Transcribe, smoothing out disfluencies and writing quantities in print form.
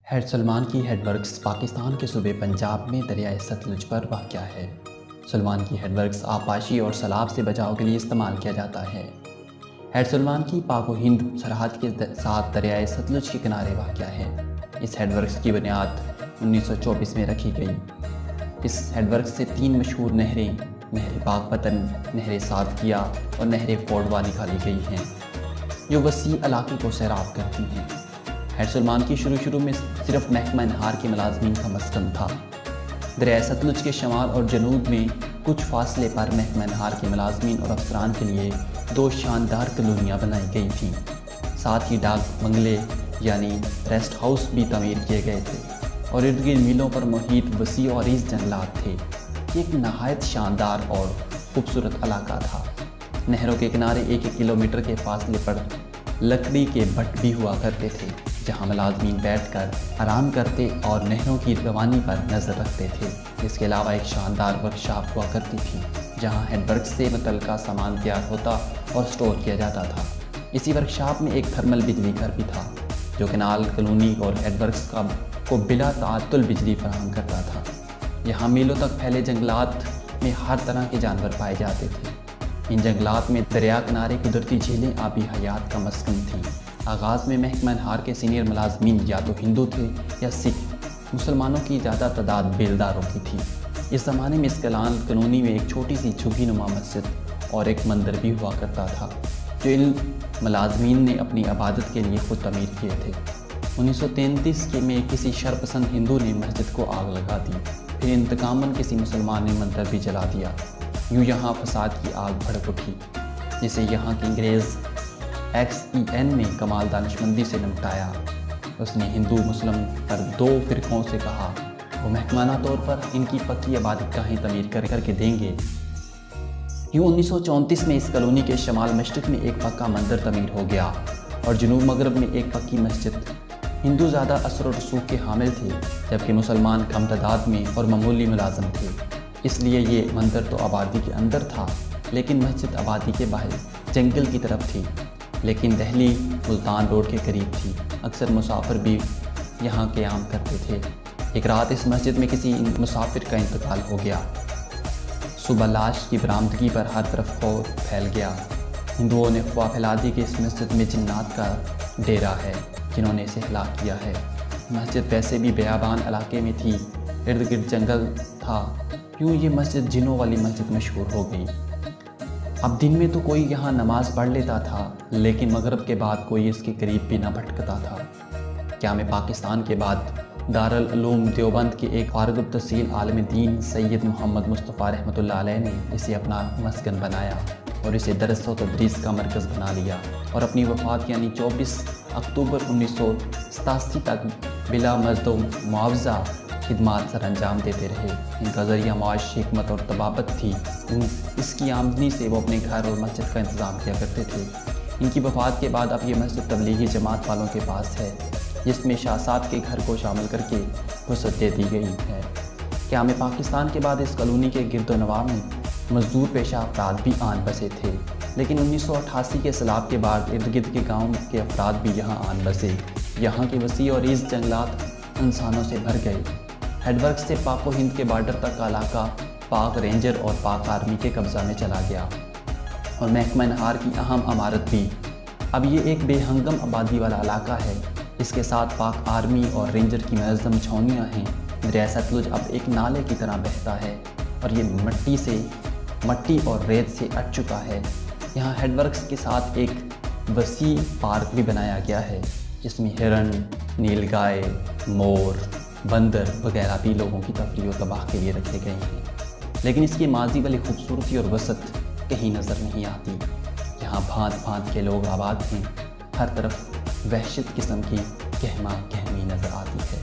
Head Salman کی head works Pakistan کے صوبے پنجاب میں دریائے ستلج پر واقع ہے۔ سلمان کی ہیڈ ورکس آبپاشی اور سیلاب سے بچاؤ کے لیے استعمال کیا جاتا ہے۔ ہیڈ سلمان کی پاک و ہند سرحد کے ساتھ دریائے ستلج کے کنارے واقع ہے۔ اس ہیڈ ورکس کی بنیاد 1924 میں رکھی گئی۔ اس ہیڈ ورکس سے 3 مشہور نہریں نہر پاک پتن، نہر سعدیہ اور نہر کوڑوا نکالی گئی ہیں، جو وسیع علاقے کو سیراب کرتی ہیں۔ ہیڈ سلمان کی شروع میں صرف محکمہ انہار کے ملازمین کا مسکن تھا۔ دریائے ستلج کے شمال اور جنوب میں کچھ فاصلے پر محکمہ انہار کے ملازمین اور افسران کے لیے 2 شاندار کالونیاں بنائی گئی تھیں۔ ساتھ ہی ڈاک بنگلے یعنی ریسٹ ہاؤس بھی تعمیر کیے گئے تھے اور ارد گرد میلوں پر محیط وسیع اور عریض جنگلات تھے۔ یہ ایک نہایت شاندار اور خوبصورت علاقہ تھا۔ نہروں کے کنارے 1 کلومیٹر کے فاصلے پر لکڑی کے بھٹ بھی ہوا کرتے تھے، جہاں ملازمین بیٹھ کر آرام کرتے اور نہروں کی روانی پر نظر رکھتے تھے۔ اس کے علاوہ ایک شاندار ورکشاپ ہوا کرتی تھی، جہاں ہیڈ ورکس سے متعلقہ سامان تیار ہوتا اور سٹور کیا جاتا تھا۔ اسی ورکشاپ میں ایک تھرمل بجلی گھر بھی تھا، جو کینال کالونی اور ہیڈ ورکس کو بلا تعطل بجلی فراہم کرتا تھا۔ یہاں میلوں تک پھیلے جنگلات میں ہر طرح کے جانور پائے جاتے تھے۔ ان جنگلات میں دریا کنارے قدرتی جھیلیں آبی حیات کا مسکن تھیں۔ آغاز میں محکمہ انہار کے سینئر ملازمین یا تو ہندو تھے یا سکھ۔ مسلمانوں کی زیادہ تعداد بیلداروں کی تھی۔ اس زمانے میں اس کالونی میں ایک چھوٹی سی جھگی نما مسجد اور ایک مندر بھی ہوا کرتا تھا، جو ان ملازمین نے اپنی عبادت کے لیے خود تعمیر کیے تھے۔ 1933 میں کسی شرپسند ہندو نے مسجد کو آگ لگا دی، پھر انتقاماً کسی مسلمان نے مندر بھی جلا دیا۔ یوں یہاں فساد کی آگ بھڑک اٹھی، جسے یہاں کے انگریز XEN نے کمال دانشمندی سے نمٹایا۔ اس نے ہندو مسلم پر 2 فرقوں سے کہا وہ محکمانہ طور پر ان کی پکی عبادت گاہیں تعمیر کر کے دیں گے۔ یوں 1934 میں اس کالونی کے شمال مشرق میں ایک پکا مندر تعمیر ہو گیا اور جنوب مغرب میں ایک پکی مسجد۔ ہندو زیادہ اثر و رسوخ کے حامل تھے، جبکہ مسلمان کم تعداد میں اور معمولی ملازم تھے۔ اس لیے یہ مندر تو آبادی کے اندر تھا، لیکن مسجد آبادی کے باہر جنگل کی طرف تھی، لیکن دہلی ملتان روڈ کے قریب تھی۔ اکثر مسافر بھی یہاں قیام کرتے تھے۔ ایک رات اس مسجد میں کسی مسافر کا انتقال ہو گیا۔ صبح لاش کی برآمدگی پر ہر طرف خوف پھیل گیا۔ ہندوؤں نے افواہ پھیلا دی کہ اس مسجد میں جنات کا ڈیرا ہے، جنہوں نے اسے ہلاک کیا ہے۔ مسجد ویسے بھی بیابان علاقے میں تھی، ارد گرد جنگل تھا، یوں یہ مسجد جنوں والی مسجد مشہور ہو گئی۔ اب دن میں تو کوئی یہاں نماز پڑھ لیتا تھا، لیکن مغرب کے بعد کوئی اس کے قریب بھی نہ بھٹکتا تھا۔ قیام پاکستان کے بعد دارالعلوم دیوبند کے ایک فارغ التحصیل عالم دین سید محمد مصطفیٰ رحمۃ اللہ علیہ نے اسے اپنا مسکن بنایا اور اسے درس و تدریس کا مرکز بنا لیا، اور اپنی وفات یعنی 24 اکتوبر 1987 تک بلا مزد و معاوضہ خدمات سر انجام دیتے رہے۔ ان کا ذریعہ معاش حکمت اور طبابت تھی۔ اس کی آمدنی سے وہ اپنے گھر اور مسجد کا انتظام کیا کرتے تھے۔ ان کی وفات کے بعد اب یہ مسجد تبلیغی جماعت والوں کے پاس ہے، جس میں شاہ صاحب کے گھر کو شامل کر کے وسعت دے دی گئی ہے۔ قیام پاکستان کے بعد اس کالونی کے گرد و نواح میں مزدور پیشہ افراد بھی آن بسے تھے، لیکن 1988 کے سیلاب کے بعد ارد گرد کے گاؤں کے افراد بھی یہاں آن بسے۔ یہاں کے وسیع اور عریض جنگلات انسانوں سے بھر گئے۔ ہیڈ ورکس سے پاک و ہند کے بارڈر تک کا علاقہ پاک رینجر اور پاک آرمی کے قبضہ میں چلا گیا، اور محکمہ انہار کی اہم عمارت بھی۔ اب یہ ایک بے ہنگم آبادی والا علاقہ ہے۔ اس کے ساتھ پاک آرمی اور رینجر کی منظم چھاؤنیاں ہیں۔ دریائے ستلج اب ایک نالے کی طرح بہتا ہے، اور یہ مٹی اور ریت سے اٹ چکا ہے۔ یہاں ہیڈ ورکس کے ساتھ ایک وسیع پارک بھی بنایا گیا ہے، جس میں ہرن، نیل گائے، مور، بندر وغیرہ بھی لوگوں کی تفریح و تباہ کے لیے رکھے گئے ہیں، لیکن اس کی ماضی والی خوبصورتی اور وسعت کہیں نظر نہیں آتی۔ یہاں بھانت بھانت کے لوگ آباد ہیں، ہر طرف وحشت قسم کی گہما گہمی نظر آتی ہے۔